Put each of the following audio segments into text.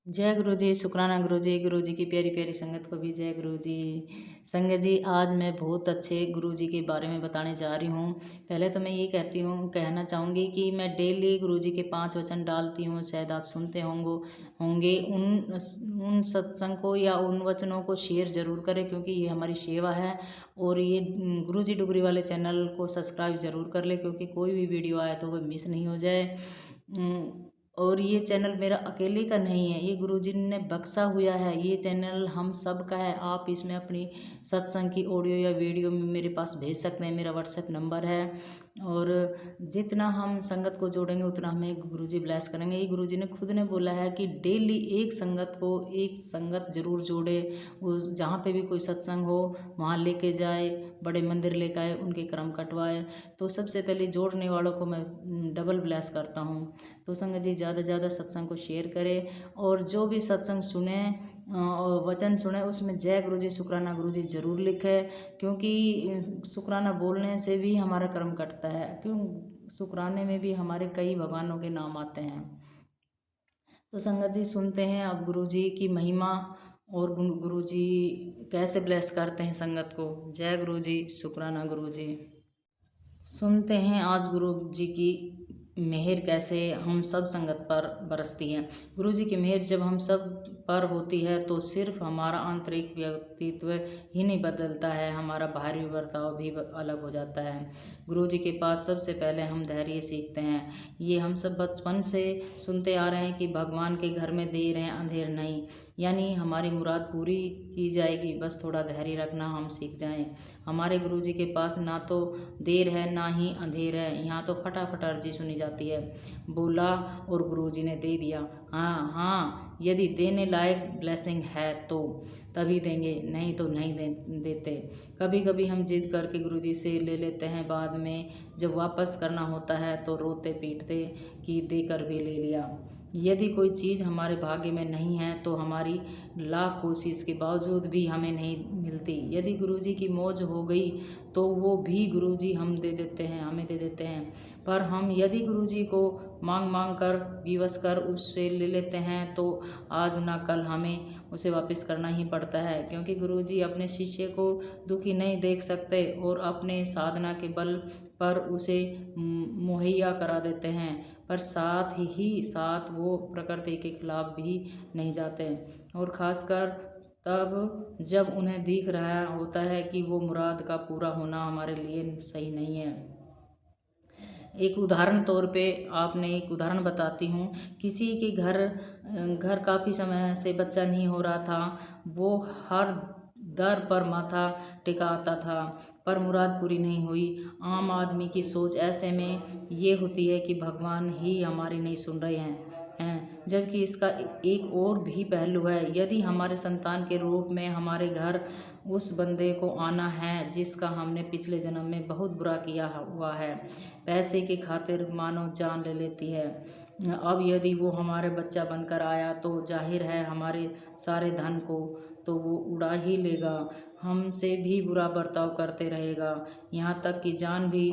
जय गुरु जी, शुक्राना गुरु जी की प्यारी प्यारी संगत को भी जय गुरु जी। संगत जी, आज मैं बहुत अच्छे गुरु जी के बारे में बताने जा रही हूँ। पहले तो मैं ये कहना चाहूँगी कि मैं डेली गुरु जी के 5 वचन डालती हूँ, शायद आप सुनते होंगे उन सत्संग को या उन वचनों को शेयर ज़रूर करें, क्योंकि ये हमारी सेवा है। और ये गुरु जी डुगरी वाले चैनल को सब्सक्राइब ज़रूर कर ले, क्योंकि कोई भी वीडियो आए तो वह मिस नहीं हो जाए। और ये चैनल मेरा अकेले का नहीं है, ये गुरुजी ने बख्शा हुआ है। ये चैनल हम सब का है। आप इसमें अपनी सत्संग की ऑडियो या वीडियो में मेरे पास भेज सकते हैं। मेरा व्हाट्सएप नंबर है। और जितना हम संगत को जोड़ेंगे उतना हमें गुरुजी ब्लेस करेंगे। ये गुरुजी ने खुद ने बोला है कि डेली एक संगत जरूर जोड़े। वो जहाँ पे भी कोई सत्संग हो वहाँ लेके जाए, बड़े मंदिर लेके आए, उनके कर्म कटवाए। तो सबसे पहले जोड़ने वालों को मैं डबल ब्लेस करता हूँ। तो संगत जी, ज़्यादा से ज़्यादा सत्संग को शेयर करें, और जो भी सत्संग सुने और वचन सुने उसमें जय गुरु जी, शुक्राना गुरु जी ज़रूर लिखें, क्योंकि शुक्राना बोलने से भी हमारा कर्म कटता है। क्यों? शुक्राने में भी हमारे कई भगवानों के नाम आते हैं। तो संगत जी, सुनते हैं अब गुरु जी की महिमा और गुरु जी कैसे ब्लेस करते हैं संगत को। जय गुरु जी, शुक्राना गुरु जी। सुनते हैं आज गुरु जी की मेहर कैसे हम सब संगत पर बरसती है। गुरु जी की मेहर जब हम सब पर होती है तो सिर्फ हमारा आंतरिक व्यक्तित्व ही नहीं बदलता है, हमारा बाहरी बर्ताव भी अलग हो जाता है। गुरु जी के पास सबसे पहले हम धैर्य सीखते हैं। ये हम सब बचपन से सुनते आ रहे हैं कि भगवान के घर में देर है अंधेर नहीं, यानी हमारी मुराद पूरी की जाएगी, बस थोड़ा धैर्य रखना हम सीख जाएं। हमारे गुरु जी के पास ना तो देर है ना ही अंधेर है, यहाँ तो फटाफट अर्जी सुनी जाती है। बोला और गुरु जी ने दे दिया। हाँ हाँ, यदि देने लायक ब्लेसिंग है तो तभी देंगे, नहीं तो नहीं देते। कभी कभी हम जिद करके गुरु जी से ले लेते हैं, बाद में जब वापस करना होता है तो रोते पीटते कि देकर भी ले लिया। यदि कोई चीज़ हमारे भाग्य में नहीं है तो हमारी लाख कोशिश के बावजूद भी हमें नहीं मिलती। यदि गुरुजी की मौज हो गई तो वो भी गुरुजी हमें दे देते हैं। पर हम यदि गुरुजी को मांग कर विवश कर उससे ले लेते हैं तो आज ना कल हमें उसे वापस करना ही पड़ता है, क्योंकि गुरुजी अपने शिष्य को दुखी नहीं देख सकते और अपने साधना के बल पर उसे मुहैया करा देते हैं, पर साथ ही साथ वो प्रकृति के खिलाफ भी नहीं जाते। और खासकर तब जब उन्हें दिख रहा होता है कि वो मुराद का पूरा होना हमारे लिए सही नहीं है। एक उदाहरण तौर पे एक उदाहरण बताती हूँ। किसी के घर काफ़ी समय से बच्चा नहीं हो रहा था। वो हर दर पर माथा टिकाता था, पर मुराद पूरी नहीं हुई। आम आदमी की सोच ऐसे में ये होती है कि भगवान ही हमारी नहीं सुन रहे हैं, जबकि इसका एक और भी पहलू है। यदि हमारे संतान के रूप में हमारे घर उस बंदे को आना है जिसका हमने पिछले जन्म में बहुत बुरा किया हुआ है, पैसे की खातिर मानो जान ले लेती है, अब यदि वो हमारे बच्चा बनकर आया तो जाहिर है हमारे सारे धन को तो वो उड़ा ही लेगा, हमसे भी बुरा बर्ताव करते रहेगा, यहाँ तक कि जान भी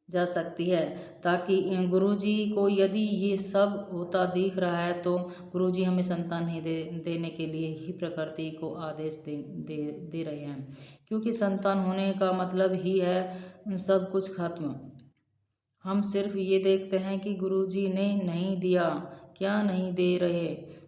जा सकती है। ताकि गुरुजी को यदि ये सब होता दिख रहा है तो गुरुजी हमें संतान नहीं देने के लिए ही प्रकृति को आदेश दे रहे हैं, क्योंकि संतान होने का मतलब ही है सब कुछ खत्म। हम सिर्फ ये देखते हैं कि गुरुजी ने नहीं दिया, क्या नहीं दे रहे,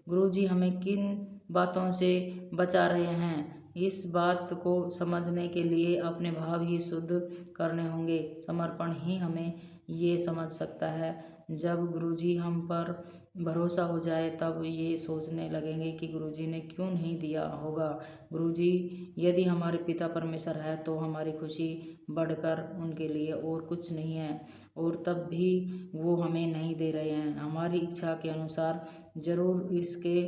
गुरुजी हमें किन बातों से बचा रहे हैं। इस बात को समझने के लिए अपने भाव ही शुद्ध करने होंगे। समर्पण ही हमें ये समझ सकता है। जब गुरुजी हम पर भरोसा हो जाए तब ये सोचने लगेंगे कि गुरुजी ने क्यों नहीं दिया होगा। गुरुजी यदि हमारे पिता परमेश्वर है तो हमारी खुशी बढ़कर उनके लिए और कुछ नहीं है, और तब भी वो हमें नहीं दे रहे हैं हमारी इच्छा के अनुसार। जरूर इसके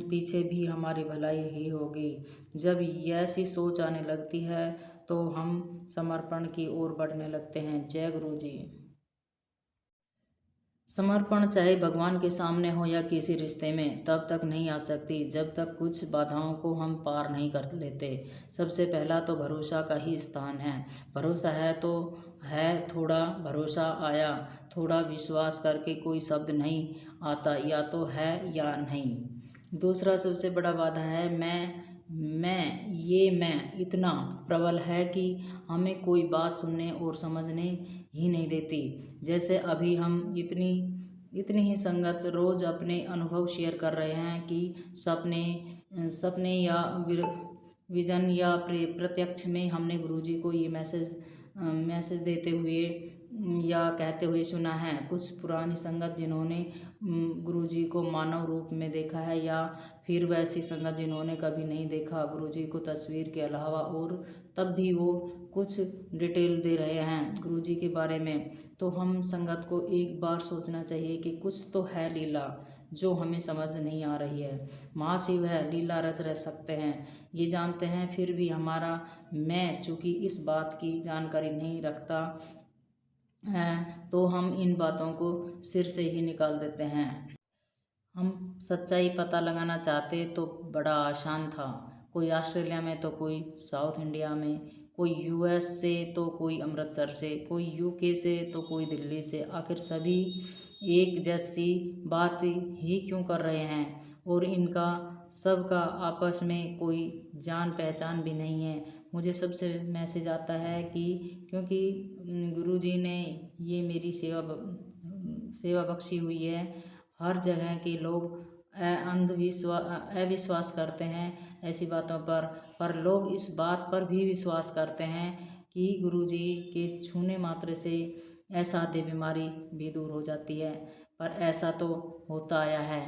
पीछे भी हमारी भलाई ही होगी। जब ऐसी सोच आने लगती है तो हम समर्पण की ओर बढ़ने लगते हैं। जय गुरु जी। समर्पण चाहे भगवान के सामने हो या किसी रिश्ते में तब तक नहीं आ सकती जब तक कुछ बाधाओं को हम पार नहीं कर लेते। सबसे पहला तो भरोसा का ही स्थान है। भरोसा है तो है, थोड़ा भरोसा आया थोड़ा विश्वास करके कोई शब्द नहीं आता, या तो है या नहीं। दूसरा सबसे बड़ा वादा है मैं इतना प्रबल है कि हमें कोई बात सुनने और समझने ही नहीं देती। जैसे अभी हम इतनी ही संगत रोज़ अपने अनुभव शेयर कर रहे हैं कि सपने या विजन या प्रत्यक्ष में हमने गुरुजी को ये मैसेज देते हुए या कहते हुए सुना है। कुछ पुरानी संगत जिन्होंने गुरुजी को मानव रूप में देखा है, या फिर वैसी संगत जिन्होंने कभी नहीं देखा गुरुजी को तस्वीर के अलावा, और तब भी वो कुछ डिटेल दे रहे हैं गुरुजी के बारे में। तो हम संगत को एक बार सोचना चाहिए कि कुछ तो है लीला जो हमें समझ नहीं आ रही है। महाशिव है, लीला रच रह सकते हैं, ये जानते हैं, फिर भी हमारा मैं चूँकि इस बात की जानकारी नहीं रखता है, तो हम इन बातों को सिर से ही निकाल देते हैं। हम सच्चाई पता लगाना चाहते तो बड़ा आसान था। कोई ऑस्ट्रेलिया में तो कोई साउथ इंडिया में, कोई यूएस से तो कोई अमृतसर से, कोई यूके से तो कोई दिल्ली से। आखिर सभी एक जैसी बात ही क्यों कर रहे हैं, और इनका सबका आपस में कोई जान पहचान भी नहीं है। मुझे सबसे मैसेज आता है कि क्योंकि गुरुजी ने ये मेरी सेवा बख्शी हुई है। हर जगह के लोग अविश्वास करते हैं ऐसी बातों पर लोग इस बात पर भी विश्वास करते हैं कि गुरुजी के छूने मात्र से असाध्य बीमारी भी दूर हो जाती है। पर ऐसा तो होता आया है,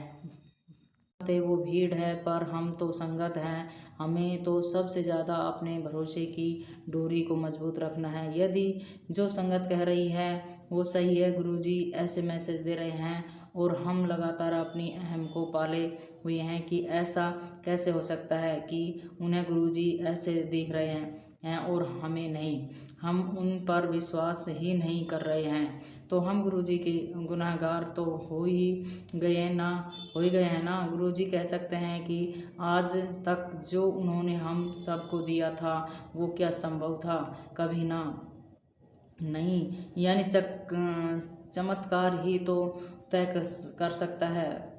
वो भीड़ है, पर हम तो संगत हैं। हमें तो सबसे ज़्यादा अपने भरोसे की डोरी को मजबूत रखना है। यदि जो संगत कह रही है वो सही है, गुरुजी ऐसे मैसेज दे रहे हैं, और हम लगातार अपनी अहम को पाले हुए हैं कि ऐसा कैसे हो सकता है कि उन्हें गुरुजी ऐसे देख रहे हैं और हमें नहीं, हम उन पर विश्वास ही नहीं कर रहे हैं। तो हम गुरुजी के गुनहगार तो हो ही गए हैं ना। गुरुजी कह सकते हैं कि आज तक जो उन्होंने हम सबको दिया था वो क्या संभव था, कभी ना नहीं, यानी चमत्कार ही तो तय कर सकता है।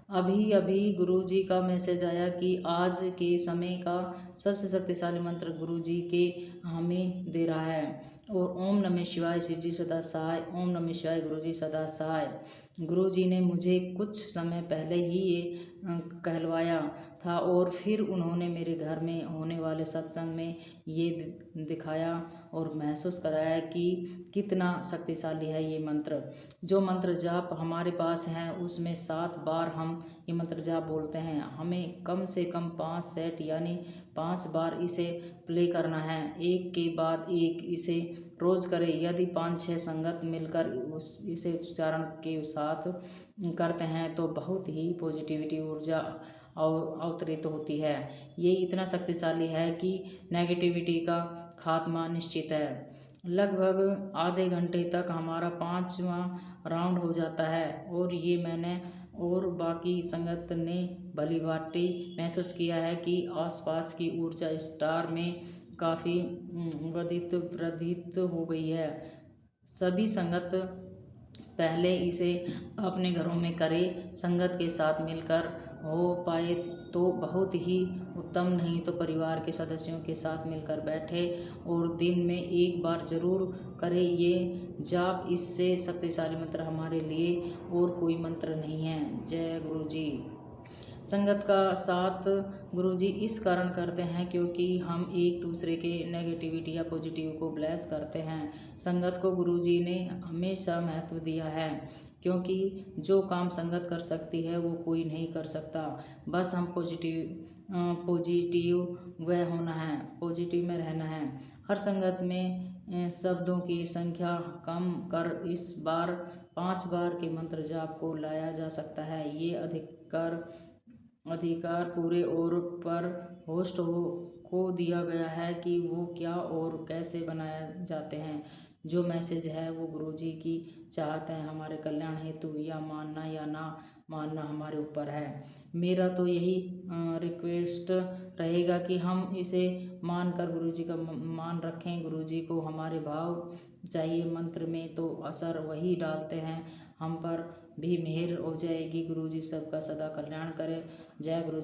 अभी अभी गुरुजी का मैसेज आया कि आज के समय का सबसे शक्तिशाली मंत्र गुरुजी के हमें दे रहा है, और ओम नमः शिवाय शिवजी सदा सहाय, ओम नमः शिवाय गुरुजी सदा सहाय। गुरुजी ने मुझे कुछ समय पहले ही ये कहलवाया था, और फिर उन्होंने मेरे घर में होने वाले सत्संग में ये दिखाया और महसूस कराया कि कितना शक्तिशाली है ये मंत्र। जो मंत्र जाप हमारे पास है उसमें 7 बार हम ये मंत्र जाप बोलते हैं। हमें कम से कम 5 सेट यानी 5 बार इसे प्ले करना है, एक के बाद एक इसे रोज़ करें। यदि 5-6 संगत मिलकर इसे उच्चारण के साथ करते हैं तो बहुत ही पॉजिटिविटी ऊर्जा अवतरित होती है। ये इतना शक्तिशाली है कि नेगेटिविटी का खात्मा निश्चित है। लगभग आधे घंटे तक हमारा 5वां राउंड हो जाता है, और ये मैंने और बाकी संगत ने भली भांति महसूस किया है कि आसपास की ऊर्जा स्टार में काफ़ी वर्धित हो गई है। सभी संगत पहले इसे अपने घरों में करें, संगत के साथ मिलकर हो पाए तो बहुत ही उत्तम, नहीं तो परिवार के सदस्यों के साथ मिलकर बैठे और दिन में एक बार ज़रूर करें ये जाप। इससे शक्तिशाली मंत्र हमारे लिए और कोई मंत्र नहीं है। जय गुरु जी। संगत का साथ गुरुजी इस कारण करते हैं क्योंकि हम एक दूसरे के नेगेटिविटी या पॉजिटिव को ब्लेस करते हैं। संगत को गुरुजी ने हमेशा महत्व दिया है, क्योंकि जो काम संगत कर सकती है वो कोई नहीं कर सकता। बस हम पॉजिटिव में रहना है। हर संगत में शब्दों की संख्या कम कर इस बार 5 बार के मंत्र जाप को लाया जा सकता है। ये अधिकार पूरे और पर होस्ट को दिया गया है कि वो क्या और कैसे बनाए जाते हैं। जो मैसेज है वो गुरुजी की चाहत है हमारे कल्याण हेतु, या मानना या ना मानना हमारे ऊपर है। मेरा तो यही रिक्वेस्ट रहेगा कि हम इसे मान कर गुरु जी का मान रखें। गुरु जी को हमारे भाव चाहिए मंत्र में, तो असर वही डालते हैं, हम पर भी मेहर हो जाएगी। गुरु जी सबका सदा कल्याण करें। जय गुरु।